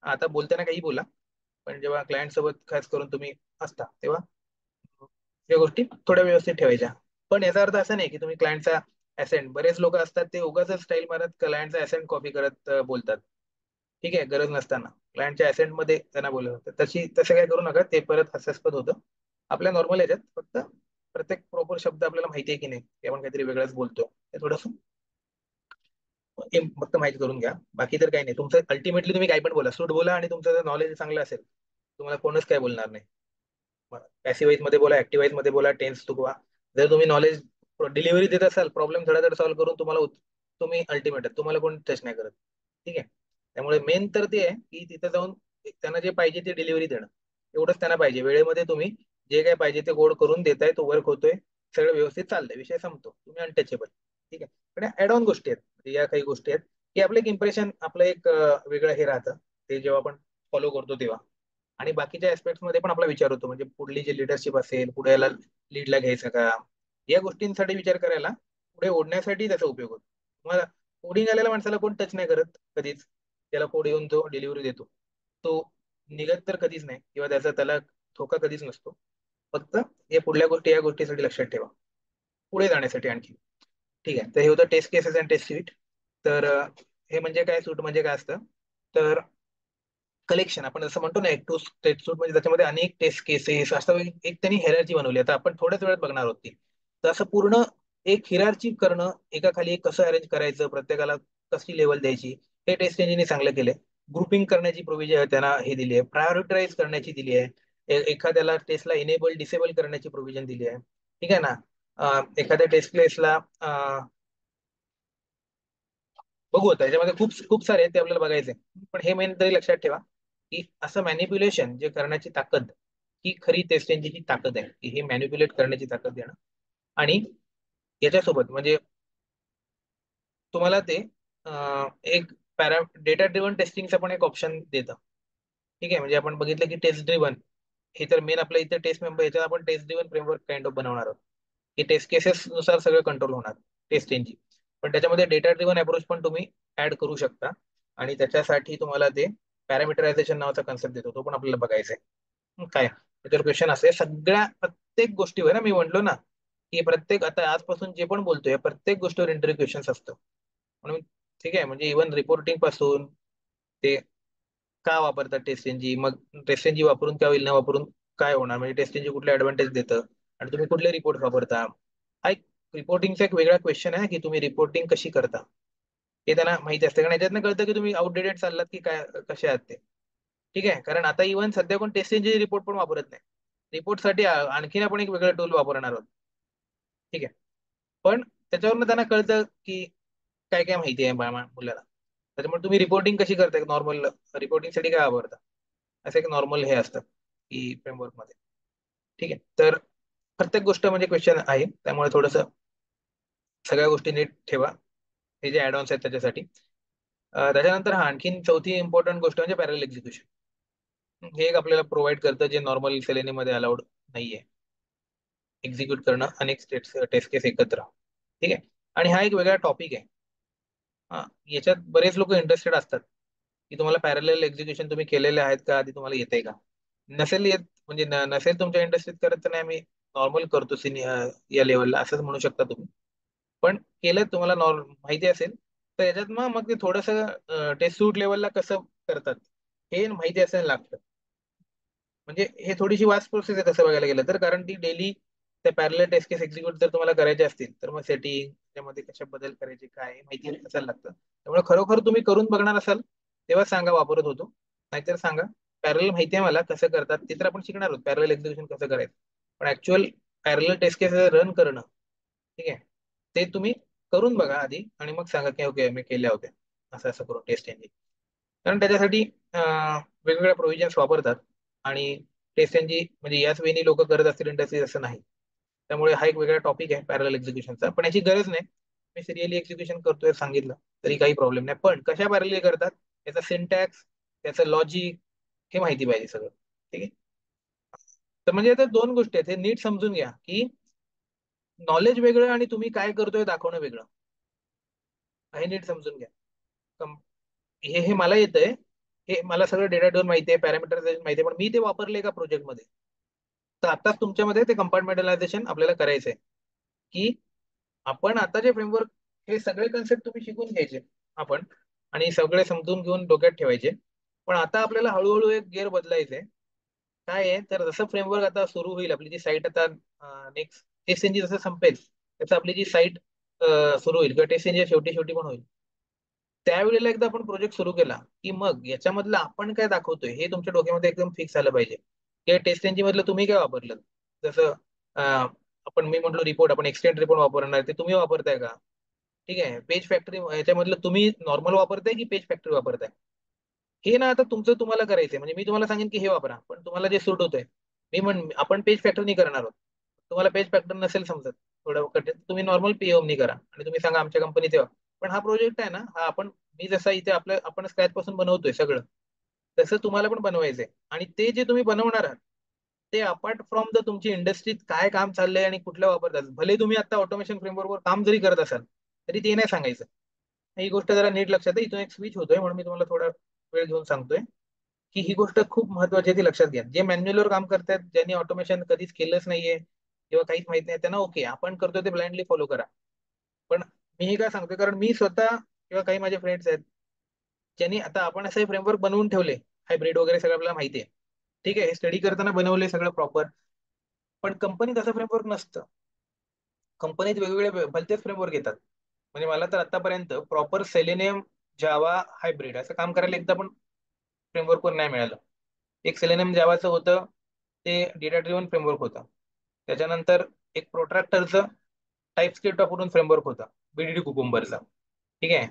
आता बोलताना काही बोला, पण जेव्हा क्लायंट सोबत खास करून तुम्ही असता तेव्हा या गोष्टी थोड्या व्यवस्थित ठेवायच्या. पण याचा अर्थ असा नाही की तुम्ही क्लायंटचा ऍसेंट, बरेच लोक असतात ते उगाच स्टाईल मारत क्लायंटचा ऍसेंट कॉपी करत बोलतात. ठीक आहे, गरज नसताना क्लायंटच्या ऍसेंट मध्ये त्यांना बोलत होतं, तसं काय करू नका, ते परत हास्यास्पद होतं. आपल्या नॉर्मल याच्यात फक्त प्रत्येक प्रॉपर शब्द आपल्याला माहिती आहे की नाही, ते आपण काहीतरी वेगळंच बोलतो ते थोडंसं हे फक्त माहिती करून घ्या. बाकी तर काही नाही, तुमचं अल्टिमेटली तुम्ही काही पण बोला, सूट बोला आणि तुमचं जर नॉलेज चांगलं असेल तुम्हाला कोणच काय बोलणार नाही. पॅसिव्ह वाईज मध्ये बोला, ऍक्टिव्ह वाईज मध्ये बोला, टेन्स चुकवा. जर तुम्ही नॉलेज डिलिव्हरी देत असाल प्रॉब्लेम धडाधड सॉल्व्ह करून, तुम्ही अल्टिमेट तुम्हाला कोण टच नाही करत. ठीक आहे, त्यामुळे मेन तर ते आहे की तिथे जाऊन त्यांना जे पाहिजे ते डिलिव्हरी देणं, एवढंच त्यांना पाहिजे. वेळेमध्ये तुम्ही जे काय पाहिजे ते गोड करून देताय, तो वर्क होतोय, सगळं व्यवस्थित चाललंय, विषय संपतो, तुम्ही अनटचेबल. ठीक आहे, पण ऍड ऑन गोष्टी आहेत, म्हणजे या काही गोष्टी आहेत की आपलं एक इम्प्रेशन, आपलं एक वेगळं हे राहतं ते जेव्हा आपण फॉलो करतो तेव्हा. आणि बाकीच्या ऍस्पेक्ट मध्ये पण आपला विचार होतो, म्हणजे पुढली जी लिडरशिप असेल, पुढे याला लीडला घ्यायचं का, या गोष्टींसाठी विचार करायला, पुढे ओढण्यासाठी त्याचा उपयोग होतो. तुम्हाला कोडिंग आलेल्या माणसाला कोण टच नाही करत कधीच, त्याला कोड येऊन तो डिलिव्हरी देतो, तो निघत तर कधीच नाही किंवा त्याला धोका कधीच नसतो. फक्त हे पुढल्या गोष्टी या गोष्टीसाठी लक्षात ठेवा पुढे जाण्यासाठी आणखी. ठीक आहे, तर हे होतं test cases and test suite. तर हे म्हणजे काय, सूट म्हणजे काय असतं तर कलेक्शन, आपण जसं म्हणतो ना एक टू टेस्ट सूट, म्हणजे त्याच्यामध्ये अनेक टेस्ट केसेस असं एक त्यांनी हेरार्ची बनवली. आता आपण थोड्याच वेळात बघणार आहोत ती. तर असं पूर्ण एक हिरार्ची करणं, एका खाली एक कसं अरेंज करायचं, प्रत्येकाला कशी लेवल द्यायची, हे टेस्ट इंजिनने चांगलं केलंय. ग्रुपिंग करण्याची प्रोव्हिजन त्यांना हे दिली आहे, प्रायोरिटाईज करण्याची दिली आहे, एखाद्याला टेस्टला इनेबल डिसेबल करण्याची प्रोव्हिजन दिली आहे. ठीक आहे ना. एखाद्या टेस्ट केसला बघू, आता याच्यामध्ये खूप खूप सारे आहेत ते आपल्याला बघायचे, पण हे मेन तरी लक्षात ठेवा की असं मॅनिप्युलेशन जे करण्याची ताकद, ही खरी टेस्ट इंजिनची ताकद आहे, की हे मॅनिप्युलेट करण्याची ताकद देणं. आणि याच्यासोबत म्हणजे तुम्हाला ते एक डेटा ड्रिव्हन टेस्टिंगचं पण एक ऑप्शन देतं. ठीक आहे, म्हणजे आपण बघितलं की टेस्ट ड्रिव्हन हे तर मेन आपल्या इथे टेस्ट मेंबर, याच्यात आपण test driven framework kind of बनवणार आहोत, की टेस्ट केसेस नुसार सगळं कंट्रोल होणार टेस्ट इंजिन. पण त्याच्यामध्ये डेटा ड्रिव्हन अप्रोच पण तुम्ही ऍड करू शकता, आणि त्याच्यासाठी तुम्हाला ते पॅरामीटरायझेशन नावाचा कन्सेप्ट देतो, तो पण आपल्याला बघायचा आहे. काय त्याच्यावर क्वेश्चन असे सगळ्या प्रत्येक गोष्टीवर, ना मी म्हणलो ना की प्रत्येक, आता आजपासून जे पण बोलतोय प्रत्येक गोष्टीवर इंटरव्ह्यू क्वेश्चन्स असतं म्हणून. ठीक आहे, म्हणजे इव्हन रिपोर्टिंग पासून ते का वापरतात टेस्ट इंजिन, मग टेस्ट इंजिन वापरून काय होईल, न वापरून काय होणार, म्हणजे टेस्ट इंजिन कुठले ऍडव्हान्टेज देतं, आणि तुम्ही कुठले रिपोर्ट वापरता. हा एक रिपोर्टिंगचा एक वेगळा क्वेश्चन आहे की तुम्ही रिपोर्टिंग कशी करता, हे त्यांना माहिती असतं, कारण याच्यातनं कळतं की तुम्ही आउटडेटेड चाललात की काय, कसे आहात ते. ठीक आहे, कारण आता इव्हन सध्या कोण टेस्ट इंजिन रिपोर्ट पण वापरत नाही. रिपोर्टसाठी आणखीन आपण एक वेगळं टूल वापरणार आहोत. ठीक आहे, पण त्याच्यावरनं त्यांना कळतं की काय काय माहिती आहे मुलाला. त्याच्यामुळे तुम्ही रिपोर्टिंग कशी करताय, नॉर्मल रिपोर्टिंगसाठी काय वापरता, असं एक नॉर्मल हे असतं की फ्रेमवर्क मध्ये. ठीक आहे, तर प्रत्येक गोष्ट म्हणजे क्वेश्चन आहे, त्यामुळे थोडंसं सगळ्या गोष्टी नीट ठेवा, हे जे ऍड ऑन्स आहेत त्याच्यासाठी. त्याच्यानंतर हा आणखीन चौथी इम्पॉर्टंट गोष्ट म्हणजे पॅरल एक्झिक्युशन. हे एक आपल्याला प्रोव्हाइड करतं जे नॉर्मल सेलेनी मध्ये अलाउड नाहीये, एक्झिक्यूट करणं अनेक टेस्ट केस एकत्र. ठीक आहे, आणि हा एक वेगळा टॉपिक आहे. हा, याच्यात बरेच लोक इंटरेस्टेड असतात की तुम्हाला पॅरल एक्झिक्युशन तुम्ही केलेले आहेत का, आधी तुम्हाला येते का. नसेल येत, म्हणजे नसेल तुमच्या इंडस्ट्रीत करत तर नाही, आम्ही नॉर्मल करतो सिनियर या लेवलला असंच म्हणू शकता तुम्ही. पण केलं तुम्हाला माहिती असेल तर याच्यात मग ते थोडंसं टेस्ट सूट लेवलला कसं करतात हे माहिती असायला लागतं. म्हणजे हे थोडीशी वास्ट प्रोसेस आहे तसं बघायला गेलं तर, कारण ती डेली त्या पॅरलल टेस्ट केस एक्झिक्यूट जर तुम्हाला करायचे असतील तर मग सेटिंग त्यामध्ये कशा बदल करायचे काय माहिती असायला लागतं. त्यामुळे खरोखर तुम्ही करून बघणार असाल तेव्हा सांगा वापरत होतो, नाहीतर सांगा. पॅरल माहिती आहे मला कसं करतात ते तर आपण शिकणार आहोत, पॅरल एक्झिक्युशन कसं करायचं. पण ऍक्च्युअल पॅरल टेस्ट केस रन करणं, ठीक आहे, ते तुम्ही करून बघा आधी आणि मग सांगा की ओके मी केल्या होत्या असं असं करून टेस्ट इंजिन. कारण त्याच्यासाठी वेगवेगळ्या प्रोव्हिजन्स वापरतात आणि टेस्ट इंजिन म्हणजे याच वेळी लोक करत असतील इंडस्ट्रीज असं नाही. त्यामुळे हा एक वेगळा टॉपिक आहे पॅरल एक्झिक्युशनचा, पण याची गरज नाही. मी सिरियली एक्झिक्युशन करतोय सांगितलं तरी काही प्रॉब्लेम नाही, पण कशा पॅरल करतात याचा सिंटॅक्स, त्याचं लॉजिक हे माहिती पाहिजे सगळं. ठीक आहे. तर म्हणजे आता दोन गोष्टी आहेत, हे नीट समजून घ्या की नॉलेज वेगळं आणि तुम्ही काय करतोय दाखवणं वेगळं. हे नीट समजून घ्या. कम- हे हे मला येतंय, हे मला सगळं डेटा ड्रिव्हन माहिती आहे, पॅरामीटर माहिती आहे, पण मी ते वापरले का प्रोजेक्टमध्ये. तर आताच तुमच्यामध्ये ते कंपार्टमेंटलायझेशन आपल्याला करायचं आहे की आपण आता जे फ्रेमवर्क, हे सगळे कन्सेप्ट तुम्ही शिकून घ्यायचे आपण आणि सगळे समजून घेऊन डोक्यात ठेवायचे. पण आता आपल्याला हळूहळू एक गिअर बदलायचे. काय आहे तर जसं फ्रेमवर्क आता सुरू होईल, आपली जी साईट आता नेक्स्ट टेस्ट इंजिन जसं संपेल तसं आपली जी साईट सुरू होईल किंवा टेस्ट इंजिन शेवटी शेवटी पण होईल, त्यावेळेला एकदा आपण प्रोजेक्ट सुरू केला की मग याच्यामधलं आपण काय दाखवतोय हे तुमच्या डोक्यामध्ये एकदम फिक्स झालं पाहिजे. की टेस्ट इंजिन मधलं तुम्ही काय वापरलं. जसं आपण मी म्हटलो रिपोर्ट, आपण एक्सटेंड रिपोर्ट वापरणार ते तुम्ही वापरताय का. ठीक आहे, पेज फॅक्टरी याच्यामधलं तुम्ही नॉर्मल वापरताय की पेज फॅक्टरी वापरताय. हे ना आता तुमचं तुम्हाला करायचंय, म्हणजे मी तुम्हाला सांगेन की हे वापरा पण तुम्हाला जे सूट होतंय. मी म्हण आपण पेज फॅक्टर नाही करणार आहोत. तुम्हाला पेज फॅक्टर नसेल समजत थोडं कठीण, तुम्ही नॉर्मल पीओमनी करा आणि तुम्ही सांगा आमच्या कंपनीत येवा. पण हा प्रोजेक्ट आहे ना, हा आपण मी जसा इथे आपल्या आपण स्क्रॅच पासून बनवतोय सगळं, तसं तुम्हाला पण बनवायचंय. आणि ते जे तुम्ही बनवणार आहात ते अपार्ट फ्रॉम द तुमची इंडस्ट्रीत काय काम चाललंय आणि कुठलं वापरतात, भले तुम्ही आता ऑटोमेशन फ्रेमवर्कवर काम जरी करत असाल तरी ते नाही सांगायचं. ही गोष्ट जरा नीट लक्षात आहे. इथून एक स्विच होतोय म्हणून मी तुम्हाला थोडा वेळ घेऊन सांगतोय की ही गोष्ट खूप महत्वाची आहे, ती लक्षात घ्या. जे मॅन्युअलवर काम करतात, ज्यांनी ऑटोमेशन कधीच केलंच नाहीये किंवा काहीच माहित नाही त्यांना ओके आपण करतोय ते ब्लाइंडली फॉलो करा. पण मी हे काय सांगतोय कारण मी स्वतः किंवा काही माझे फ्रेंड्स आहेत ज्यांनी आता आपण असे फ्रेमवर्क बनवून ठेवले, हायब्रिड वगैरे सगळं आपल्याला माहिती आहे. ठीक आहे, हे स्टडी करताना बनवले सगळं प्रॉपर. पण कंपनीत असं फ्रेमवर्क नसतं. कंपनीत वेगवेगळे भलतेच फ्रेमवर्क येतात. म्हणजे मला तर आतापर्यंत प्रॉपर सेलेनियम जावा हायब्रिड असं काम करायला एकदा पण फ्रेमवर्कवर नाही मिळालं. एक सेलेनियम जावाचं होतं, ते डेटा ड्रिव्हन फ्रेमवर्क होतं. त्याच्यानंतर एक प्रोट्रॅक्टरचं टाईपस्क्रिप्ट वापरून फ्रेमवर्क होता, बीडीडी कुकुंबरचा. ठीक आहे.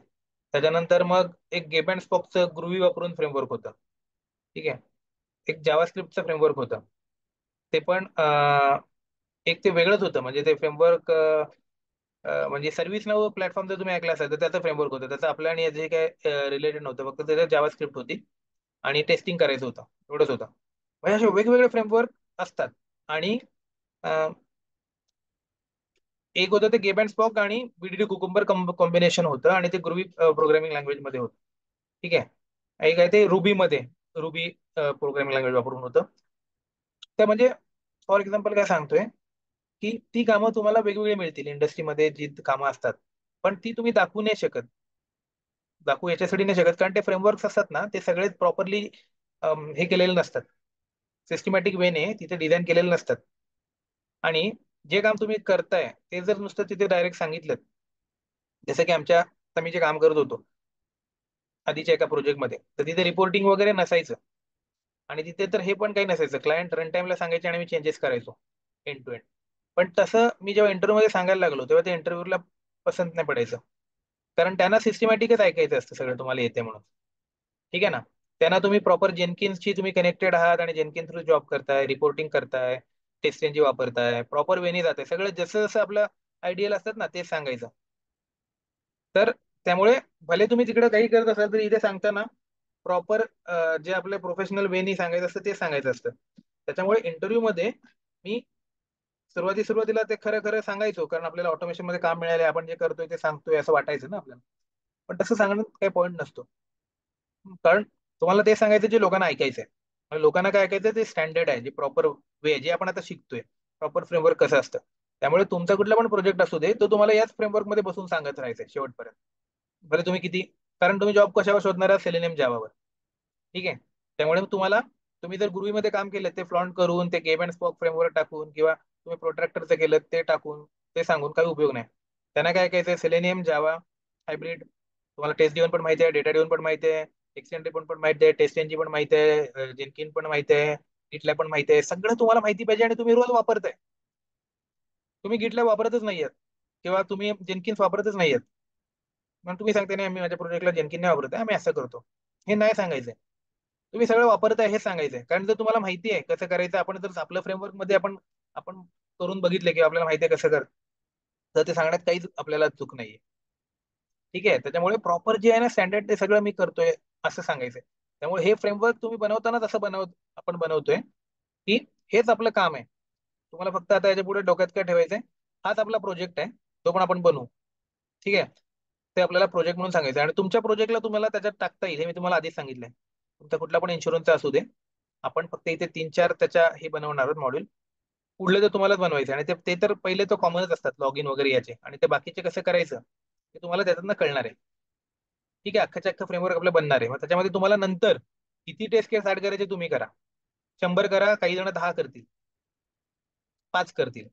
त्याच्यानंतर मग एक गेप अँड स्पॉकचं ग्रुवी वापरून फ्रेमवर्क होतं. ठीक आहे. एक जावास्क्रिप्टचं फ्रेमवर्क होतं. ते पण एक ते वेगळंच होतं, म्हणजे ते फ्रेमवर्क म्हणजे सर्व्हिस नाऊ प्लॅटफॉर्म जर तुम्ही ऐकला असाल तर त्याचं फ्रेमवर्क होतं. त्याचं आपल्या आणि जे काय रिलेटेड नव्हतं, फक्त त्याच्यात जावास्क्रिप्ट होती आणि टेस्टिंग करायचं होतं, एवढंच होतं. म्हणजे असे वेगवेगळे फ्रेमवर्क असतात. आणि अं, एक होतं ते गेब अँड स्पॉक आणि बीडीडी कुकुंबर कॉम्बिनेशन होतं आणि ते ग्रुवी प्रोग्रामिंग लँग्वेज मध्ये होतं. ठीक आहे. एक आहे ते रुबी मध्ये, रुबी प्रोग्रामिंग लँग्वेज वापरून होतं. तर म्हणजे फॉर एक्झाम्पल काय सांगतोय की ती कामं तुम्हाला वेगवेगळी मिळतील इंडस्ट्रीमध्ये जी कामं असतात, पण ती तुम्ही दाखवू नाही शकत. दाखवू याच्यासाठी नाही शकत कारण ते फ्रेमवर्क्स असतात ना ते सगळेच प्रॉपरली हे केलेले नसतात. सिस्टमॅटिक वेने तिथे डिझाईन केलेले नसतात. आणि जे काम तुम्ही करताय ते जर नुसतं तिथे डायरेक्ट सांगितलं, जसं की आमच्या आता मी जे काम करत होतो आधीच्या एका प्रोजेक्टमध्ये, तर तिथे रिपोर्टिंग वगैरे नसायचं. आणि तिथे तर हे पण काही नसायचं, क्लायंट रन टाइमला सांगायचे आणि मी चेंजेस करायचो एंड टू एंड. पण तसं मी जेव्हा इंटरव्ह्यू मध्ये सांगायला लागलो तेव्हा ते इंटरव्ह्यूला पसंत नाही पडायचं. कारण त्यांना सिस्टमॅटिकच ऐकायचं असतं सगळं तुम्हाला येते म्हणून. ठीक आहे ना. त्यांना तुम्ही प्रॉपर जेनकिन्सची तुम्ही कनेक्टेड आहात आणि जेनकिन्स थ्रू जॉब करताय, रिपोर्टिंग करताय, टेस्ट एनजी वापरताय, प्रॉपर वेने जाताय, सगळं जसं जसं आपलं आयडियल असतात ना तेच सांगायचं. तर त्यामुळे भले तुम्ही तिकडे काही करत असाल तरी इथे सांगताना प्रॉपर जे आपले प्रोफेशनल वेनी सांगायचं असतं ते सांगायचं असतं. त्याच्यामुळे इंटरव्ह्यू मध्ये मी सुरुवातीला ते खरं खरं सांगायचो, कारण आपल्याला ऑटोमेशन मध्ये काम मिळाले, आपण जे करतोय ते सांगतोय असं वाटायचं ना आपल्याला. पण तसं सांगण्यात काही पॉईंट नसतो. कारण तुम्हाला ते सांगायचं जे लोकांना ऐकायचंय. आणि लोकांना काय ऐकायचं ते स्टँडर्ड आहे, जे प्रॉपर वे जे आपण आता शिकतोय, प्रॉपर फ्रेमवर्क कसं असतं. त्यामुळे तुमचा कुठला पण प्रोजेक्ट असू दे तो तुम्हाला याच फ्रेमवर्क मध्ये बसून सांगत राहायचंय शेवटपर्यंत. बरं तुम्ही किती, कारण तुम्ही जॉब कशावर शोधणार आहात, सेलेनियम जावावर. ठीक आहे. त्यामुळे तुम्हाला तुम्ही जर गुरुवीमध्ये काम केलं ते फ्लॉन्ट करून ते गेम अँड स्पॉक फ्रेमवर्क टाकून किंवा तुम्ही प्रोट्रॅक्टरचं केलं ते टाकून ते सांगून काही उपयोग नाही. त्यांना काय काय सेलेनियम जावा हायब्रिड तुम्हाला टेस्ट ड्रिव्हन पण माहिती आहे, डेटा ड्रिव्हन पण माहिती आहे, एक्सटेंड पण माहिती आहे, टेस्ट एनजी पण माहिती आहे, जेनकिन पण माहिती आहे, गिटलॅब पण माहिती आहे. सगळं तुम्हाला माहिती पाहिजे आणि तुम्ही रोज वापरताय. तुम्ही गिटलॅब वापरतच नाहीयेत किंवा तुम्ही जेनकिन्स वापरतच नाहीयेत. मग तुम्ही सांगते नाही आम्ही माझ्या प्रोजेक्टला जेनकिन नाही वापरत आम्ही असं करतो. हे नाही सांगायचंय. तुम्ही सगळं वापरताय हे सांगायचंय. कारण जर तुम्हाला माहिती आहे कसं करायचं, आपण जर आपलं फ्रेमवर्क मध्ये आपण आपण करून बघितले की आपल्याला माहिती आहे कसं कर, तर ते सांगण्यात काहीच आपल्याला चूक नाहीये. ठीक आहे. त्याच्यामुळे प्रॉपर जे आहे ना स्टँडर्ड ते सगळं मी करतोय असं सांगायचंय. त्यामुळे हे फ्रेमवर्क तुम्ही बनवताना तसं आपण बनवतोय की हेच आपलं काम आहे. तुम्हाला फक्त आता याच्या पुढे डोक्यात काय ठेवायचंय, हाच आपला प्रोजेक्ट आहे, तो पण आपण बनवू. ठीक आहे. ते आपल्याला प्रोजेक्ट म्हणून सांगायचं आणि तुमच्या प्रोजेक्टला तुम्हाला त्याच्यात टाकता येईल हे मी तुम्हाला आधीच सांगितलंय. तुमचा कुठला पण इन्शुरन्सचा असू दे, आपण फक्त इथे 3-4 त्याच्या हे बनवणार आहोत मॉड्यूल. पुढले तर तुम्हालाच बनवायचं आणि ते ते तर पहिले तर कॉमनच असतात लॉग इन वगैरे याचे, आणि ते बाकीचे कसं करायचं ते तुम्हाला त्याच्यातनं कळणार आहे. ठीक आहे. अख्खाच्या अख्खा फ्रेमवर्क आपलं बनणार आहे. मग त्याच्यामध्ये तुम्हाला नंतर किती टेस्ट केस ऍड करायचे तुम्ही करा. 100 करा, काही जण 10 करतील, 5 करतील,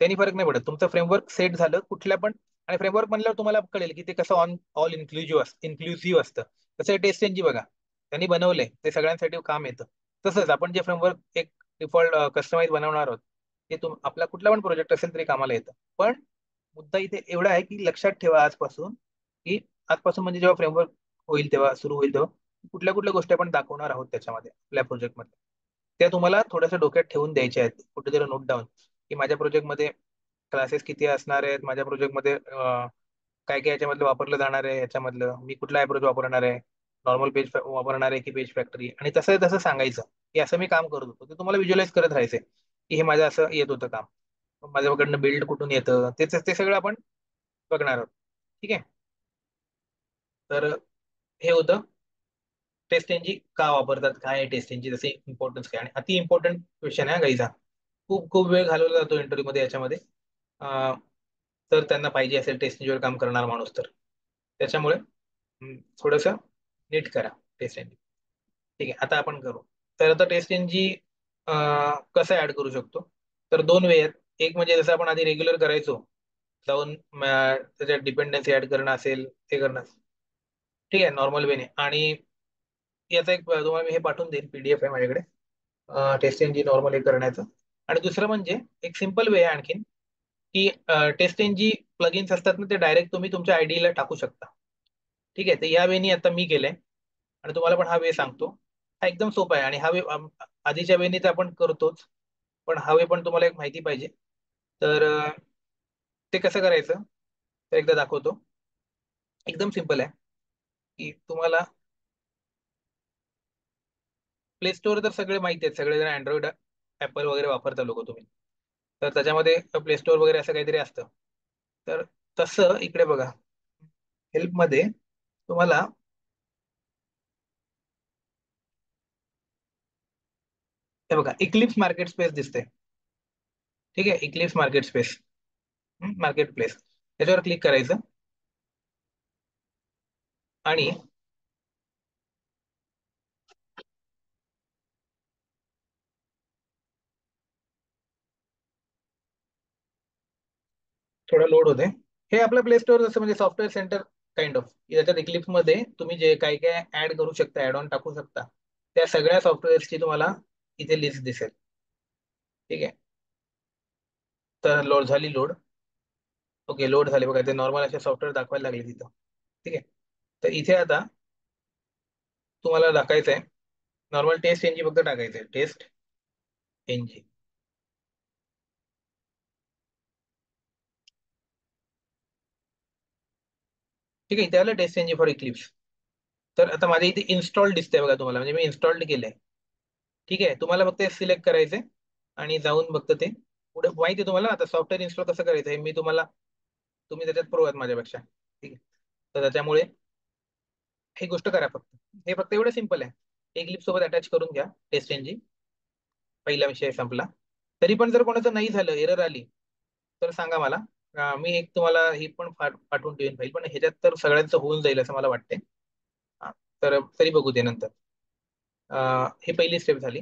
त्यांनी फरक नाही पडत. तुमचं फ्रेमवर्क सेट झालं कुठल्या पण, आणि फ्रेमवर्क म्हणल्यावर तुम्हाला कळेल की ते कसं ऑल इन्क्लुझिव्ह असतं. तसं टेस्ट एनजी बघा, त्यांनी बनवलंय ते सगळ्यांसाठी काम येतं. तसंच आपण जे फ्रेमवर्क एक डिफॉल्ट कस्टमाइज बनवणार आहोत ते आपला कुठला पण प्रोजेक्ट असेल तरी कामाला येतं. पण मुद्दा इथे एवढा आहे की लक्षात ठेवा आजपासून की आजपासून म्हणजे जेव्हा फ्रेमवर्क होईल तेव्हा सुरू होईल तेव्हा कुठल्या कुठल्या गोष्टी आपण दाखवणार आहोत त्याच्यामध्ये आपल्या प्रोजेक्टमध्ये, त्या तुम्हाला थोड्याशा डोक्यात ठेवून द्यायच्या आहेत कुठेतरी नोट डाऊन, की माझ्या प्रोजेक्टमध्ये क्लासेस किती असणार आहेत, माझ्या प्रोजेक्टमध्ये काय काय याच्यामधलं वापरलं जाणार आहे, याच्यामधलं मी कुठला अप्रोच वापरणार आहे, नॉर्मल पेज वापरणार आहे की पेज फॅक्टरी, आणि तसं तसं सांगायचं की असं मी काम करत होतो. ते तुम्हाला व्हिज्युअलाइज करत राहायचंय की हे माझं असं येत होतं काम, माझ्याकडनं बिल्ड कुठून येतं ते सगळं आपण बघणार आहोत. ठीक आहे. तर हे होतं टेस्ट इंजिन का वापरतात, काय आहे टेस्ट इंजिन, जसे इम्पॉर्टन्स काय, आणि अति इम्पॉर्टंट क्वेश्चन आहे गाईचा. खूप खूप वेळ घालवला जातो इंटरव्ह्यू मध्ये याच्यामध्ये. अं, तर त्यांना पाहिजे असेल टेस्ट इंजिनवर काम करणार माणूस तर त्याच्यामुळे थोडस नीट करा टेस्ट इंजिन. ठीक आहे. आता आपण करू. तर आता टेस्ट इंजिन कसं ऍड करू शकतो, तर दोन वे आहेत. एक म्हणजे जसं आपण आधी रेग्युलर करायचो, जाऊन त्याच्यात डिपेंडन्सी ऍड करणं असेल ते करणं. ठीक आहे, नॉर्मल वेने. आणि याचा एक तुम्हाला मी हे पाठवून देईन, पीडीएफ आहे माझ्याकडे टेस्ट इंजिन नॉर्मल हे करण्याचं. आणि दुसरं म्हणजे एक सिम्पल वे आहे आणखीन, की टेस्ट इंजिन प्लगइन्स असतात ना ते डायरेक्ट तुम्ही तुमच्या आयडीला टाकू शकता. ठीक आहे. तर या वेनी आता मी केलंय आणि तुम्हाला पण हा वे सांगतो. हा एकदम सोपा आहे आणि हा वे आधीच्या वेनी तर आपण करतोच, पण हा वे पण तुम्हाला एक माहिती पाहिजे. तर ते कसं करायचं तर एकदा दाखवतो. एकदम सिम्पल आहे की तुम्हाला प्ले स्टोअर तर सगळे माहिती आहेत, सगळे जण अँड्रॉइड ऍपल वगैरे वापरता लोक तुम्ही, तर त्याच्यामध्ये प्ले स्टोअर वगैरे असं काहीतरी असतं. तर तसं इकडे बघा, हेल्प मध्ये तुम्हाला हे बघा इक्लिप्स मार्केट स्पेस दिसते. ठीक आहे. Eclipse market space, market place, त्याच्यावर क्लिक करायचं. आणि थोडं लोड होते. हे आपलं प्ले स्टोअर जसं म्हणजे सॉफ्टवेअर सेंटर काइंड ऑफ, याच्यात इक्लिप्स मध्ये तुम्ही जे काय काय ऍड करू शकता, ऍड ऑन टाकू शकता, त्या सगळ्या सॉफ्टवेअर्सची तुम्हाला इथे लिस्ट दिसेल. ठीक आहे. तर लोड झाली, लोड. ओके, लोड झाले बघा, ते नॉर्मल असे सॉफ्टवेअर दाखवायला लागले तिथं. ठीक आहे. तर इथे आता तुम्हाला टाकायचं आहे नॉर्मल टेस्ट एनजी, फक्त टाकायचं आहे टेस्ट एनजी. ठीक आहे. इथे आलं टेस्ट एनजी फॉर इक्लिप्स. तर आता माझ्या इथे इन्स्टॉल दिसतंय बघा तुम्हाला, म्हणजे मी इन्स्टॉल्ड केलंय. ठीक आहे. तुम्हाला फक्त सिलेक्ट करायचंय आणि जाऊन फक्त ते पुढे माहिती आहे तुम्हाला आता सॉफ्टवेअर इन्स्टॉल कसं करायचं आहे, मी तुम्हाला, तुम्ही त्याच्यात प्रो आहात माझ्यापेक्षा. ठीक आहे. तर त्याच्यामुळे ही गोष्ट करा फक्त. हे फक्त एवढं सिंपल आहे. एक क्लिप सोबत अटॅच करून घ्या टेस्ट एनजी. पहिला विषय संपला. तरी पण जर कोणाचं नाही झालं, एरर आली, तर सांगा मला. मी एक तुम्हाला ही पण पाठवून ठेवीन फाईल, पण ह्याच्यात तर सगळ्यांचं होऊन जाईल असं मला वाटते. हा, तर तरी बघू ते नंतर. ही पहिली स्टेप झाली.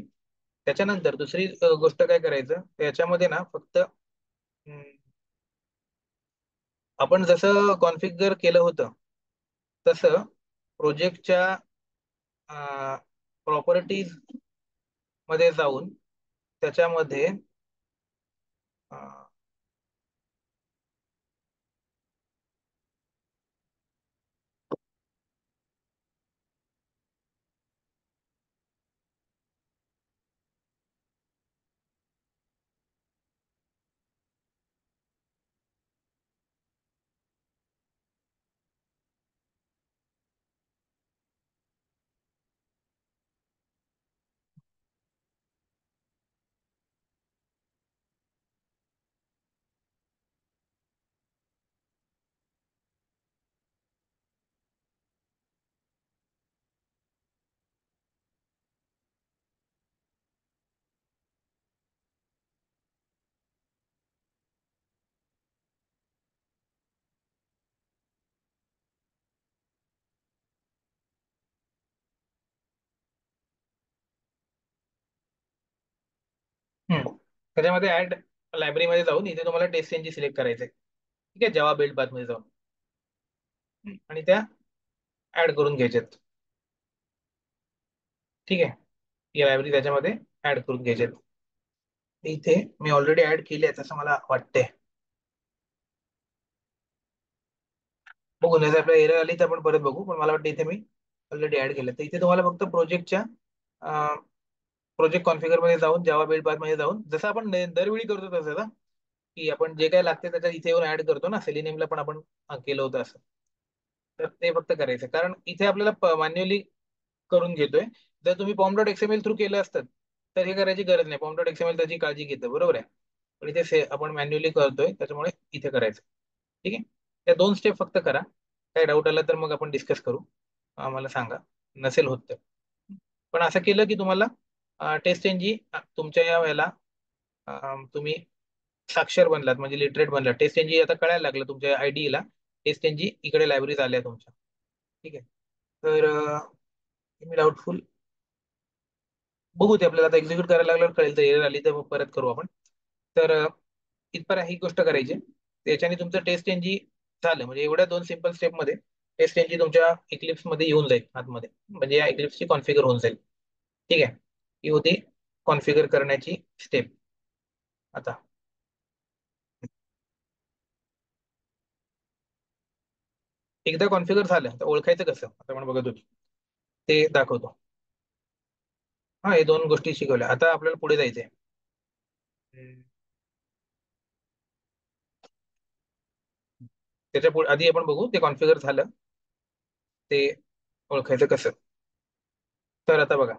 त्याच्यानंतर दुसरी गोष्ट काय करायचं त्याच्यामध्ये ना फक्त आपण जसं कॉन्फिगर केलं होतं तसं प्रोजेक्टच्या प्रॉपर्टीज मध्ये जाऊन त्याच्यामध्ये अं, त्याच्यामध्ये ऍड लायब्ररीमध्ये जाऊन इथे तुम्हाला टेस्ट चेंजेस सिलेक्ट करायचे ठीक आहे जावा बिल्ड पाथ मध्ये जाऊन आणि त्या ऍड करून घ्यायच्यात. ठीक आहे. ही लायब्ररी त्याच्यामध्ये ऍड करून घ्यायच्यात. इथे मी ऑलरेडी ऍड केली आहे असं मला वाटतंय. बघू नाही जर आपल्या एरर आली तर आपण परत बघू पण मला वाटतं इथे मी ऑलरेडी ऍड केलं तर इथे तुम्हाला फक्त प्रोजेक्टच्या प्रोजेक्ट कॉन्फिगर मध्ये जाऊन जावा बिल्ड पाथ मध्ये जाऊन जसं आपण दरवेळी करतो तसं ना की आपण जे काय लागते त्याच्यात इथे येऊन ऍड करतो ना सेलिनियमला पण आपण केलं होतं असं. तर ते फक्त करायचं कारण इथे आपल्याला मॅन्युअली करून घेतोय. जर तुम्ही पॉम डॉट एक्सएमएल थ्रू केलं असतं तर हे करायची गरज नाही. पॉम डॉट एक्सएमएल त्याची काळजी घेतं बरोबर आहे. पण इथे आपण मॅन्युअली करतोय त्याच्यामुळे इथे करायचं. ठीक आहे. त्या दोन स्टेप फक्त करा. काही डाऊट आला तर मग आपण डिस्कस करू. आम्हाला सांगा नसेल होत तर. पण असं केलं की तुम्हाला टेस्ट एनजी तुमच्या या वेळेला तुम्ही साक्षर बनलात म्हणजे लिटरेट बनलात. टेस्ट एनजी आता कळायला लागलं तुमच्या आयडीला टेस्ट एनजी इकडे लायब्ररीज आल्या तुमच्या. ठीक आहे. तर मी डाऊटफुल बघू ते आपल्याला आता एक्झिक्यूट करायला लागल्यावर कळेल तर एरर आली तर मग परत करू आपण. तर इथपर्यंत ही गोष्ट करायची. त्याच्याने तुमचं टेस्ट एनजी झालं म्हणजे एवढ्या दोन सिंपल स्टेप मध्ये टेस्ट एनजी तुमच्या इक्लिप्स मध्ये येऊन जाईल आतमध्ये म्हणजे या इक्लिप्सची कॉन्फिगर होऊन जाईल. ठीक आहे. ही होती कॉन्फिगर करण्याची स्टेप. आता एकदा कॉन्फिगर झालं तर ओळखायचं कसं आता आपण बघत होतो ते दाखवतो. हा हे दोन गोष्टी शिकवल्या आता आपल्याला पुढे जायचंय. त्याच्या पुढे आधी आपण बघू ते कॉन्फिगर झालं ते ओळखायचं कसं. तर आता बघा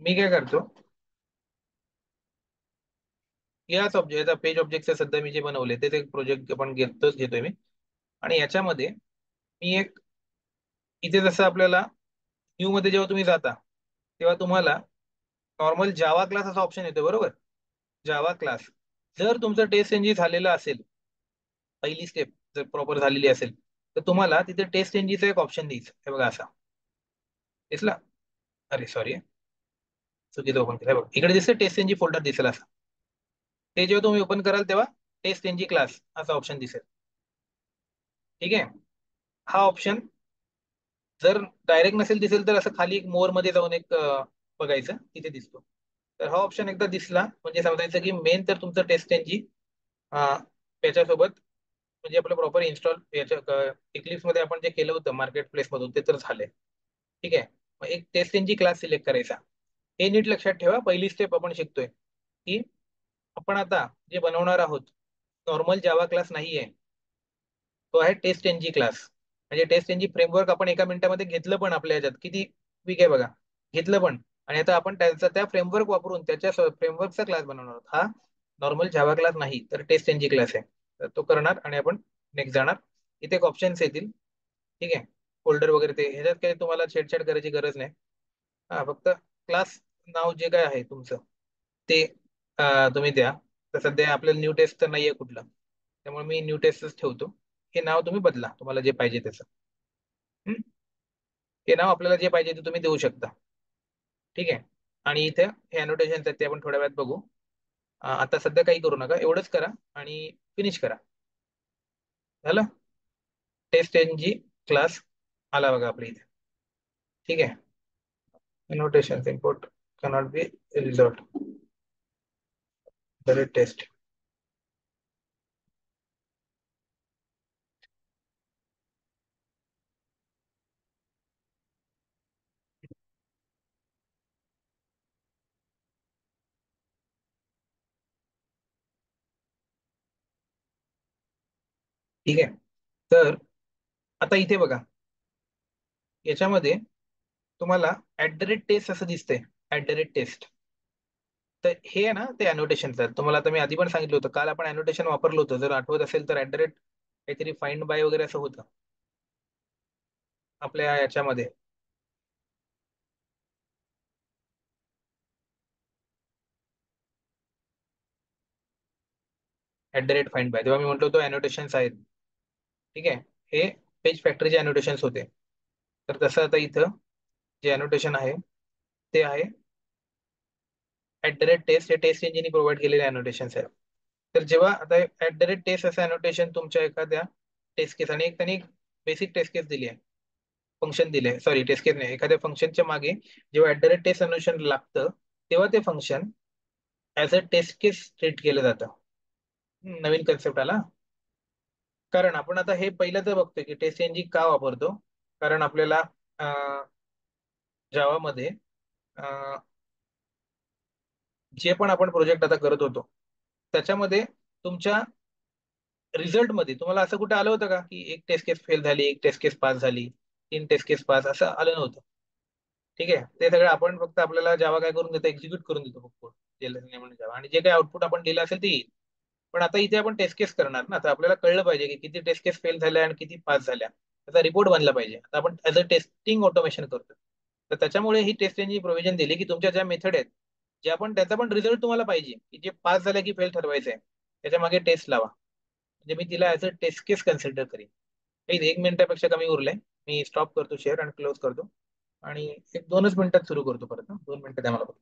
मी काय करतो याच ऑब्जेक्ट पेज ऑब्जेक्टचे सध्या मी जे बनवले ते एक प्रोजेक्ट आपण घेतोय मी. आणि याच्यामध्ये मी एक इथे जसं आपल्याला न्यू मध्ये जेव्हा तुम्ही जाता तेव्हा तुम्हाला नॉर्मल जावा क्लास असा ऑप्शन येतो बरोबर. जावा क्लास जर तुमचं टेस्ट एनजी झालेलं असेल पहिली स्टेप जर प्रॉपर झालेली असेल तर तुम्हाला तिथे टेस्ट एनजीचा एक ऑप्शन द्यायचं हे बघा असा दिसला. अरे सॉरी चुकीचं ओपन केलं हे बघा इकडे दिसतं टेस्ट एनजी फोल्डर दिसेल असं. ते जेव्हा तुम्ही ओपन कराल तेव्हा टेस्ट एनजी क्लास असा ऑप्शन दिसेल. ठीक आहे. हा ऑप्शन जर डायरेक्ट नसेल दिसेल तर असं खाली एक मोर मध्ये जाऊन एक बघायचं तिथे दिसतो. तर हा ऑप्शन एकदा दिसला म्हणजे समजायचं की मेन तर तुमचं टेस्ट एनजी त्याच्यासोबत म्हणजे आपलं प्रॉपर इन्स्टॉल याच्या इक्लिप्स मध्ये आपण जे केलं होतं मार्केट प्लेस मधून ते तर झालंय. ठीक आहे. मग एक टेस्ट एनजी क्लास सिलेक्ट करायचा. हे नीट लक्षात ठेवा पहिली स्टेप आपण शिकतोय की आपण आता जे बनवणार आहोत नॉर्मल जावा क्लास नाहीये. तो आहे टेस्ट एनजी क्लास. म्हणजे टेस्ट एनजी फ्रेमवर्क आपण एका मिनिटामध्ये घेतलं पण आपल्या ह्याच्यात किती वीक आहे बघा घेतलं पण. आणि आता आपण त्याचा त्या फ्रेमवर्क वापरून त्याच्या फ्रेमवर्कचा क्लास बनवणार आहोत. हा नॉर्मल जावा क्लास नाही तर टेस्ट एनजी क्लास आहे. तर तो करणार आणि आपण नेक्स्ट जाणार. इथे एक ऑप्शन्स येतील. ठीक आहे. फोल्डर वगैरे ते ह्याच्यात काही तुम्हाला छेडछाड करायची गरज नाही. हा फक्त क्लास नाव जे काय आहे तुमचं ते तुम्ही द्या. तर सध्या आपल्याला न्यू टेस्ट तर नाहीये कुठलं त्यामुळे मी न्यू टेस्टच ठेवतो. हे नाव तुम्ही बदला तुम्हाला जे पाहिजे त्याचं. हम्म? हे नाव आपल्याला जे पाहिजे ते तुम्ही देऊ शकता. ठीक आहे. आणि इथे हे अनोटेशन आहेत ते आपण थोड्या वेळात बघू. आता सध्या काही करू नका, एवढंच करा आणि फिनिश करा. झालं. टेस्ट एन जी क्लास आला बघा आपल्या इथे. ठीक आहे. annotations import cannot be resolved. Direct test. ठीक आहे. तर आता इथे बघा, याच्यामध्ये तुम्हाला ऍट द रेट टेस्ट असं दिसतंय. At the rate test. तर हे आहे ना ते अनोटेशन आहेत. तुम्हाला आता मी आधी पण सांगितलं होतं, काल आपण अनोटेशन वापरलं होतं, जर आठवत असेल तर ऍट द रेट काहीतरी फाइंड बाय वगैरे असं होतं आपल्या याच्यामध्ये. At the rate find by तेव्हा मी म्हटलं होतो अनोटेशन्स आहेत. ठीक आहे. हे पेज फॅक्टरीचे अनोटेशन्स होते. तर तसं आता इथं जे अनोटेशन आहे ते आहे ऍट द रेट टेस्ट. हे टेस्ट इंजिन प्रोव्हाइड केलेले अनोटेशन्स आहेत. तर जेव्हा आता ऍट द रेट टेस्ट असं अनोटेशन तुमच्या एखाद्या टेस्ट केस, आणि एक त्यांनी बेसिक टेस्ट केस दिली आहे, फंक्शन दिले, सॉरी टेस्ट केस नाही, एखाद्या फंक्शनच्या मागे जेव्हा at the rate taste annotation लागतं तेव्हा ते function as a test case treat केलं जातं. नवीन कन्सेप्ट आला. कारण आपण आता हे पहिलं तर बघतोय की टेस्ट इंजिन का वापरतो. कारण आपल्याला जावामध्ये जे पण आपण प्रोजेक्ट आता करत होतो त्याच्यामध्ये तुमच्या रिझल्टमध्ये तुम्हाला असं कुठे आलं होतं का की एक टेस्ट केस फेल झाली, एक टेस्ट केस पास झाली, तीन टेस्ट केस पास, असं आलं नव्हतं. ठीक आहे. ते सगळं आपण फक्त आपल्याला जावा काय करून देतो, एक्झिक्यूट करून देतो फक्त कोड. म्हणून जावा, आणि जे काही आउटपुट आपण दिलं असेल ते येईल. पण आता इथे आपण टेस्ट केस करणार ना, तर आपल्याला कळलं पाहिजे की किती टेस्ट केस फेल झाल्या आणि किती पास झाल्या. त्याचा रिपोर्ट बनला पाहिजे. आता आपण ऍज अ टेस्टिंग ऑटोमेशन करतो. तर त्याच्यामुळे ही टेस्ट इंजिन प्रोव्हिजन दिली की तुमच्या ज्या मेथड आहेत, जे आपण त्याचा पण रिझल्ट तुम्हाला पाहिजे की जे पास झालं की फेल ठरवायचं आहे, त्याच्या मागे टेस्ट लावा. म्हणजे मी तिला as a test case consider करेन. एक मिनिटापेक्षा कमी उरलंय. मी स्टॉप करतो शेअर आणि क्लोज करतो. आणि एक 2च मिनिटात सुरू करतो परत. 2 मिनिटं द्या मला.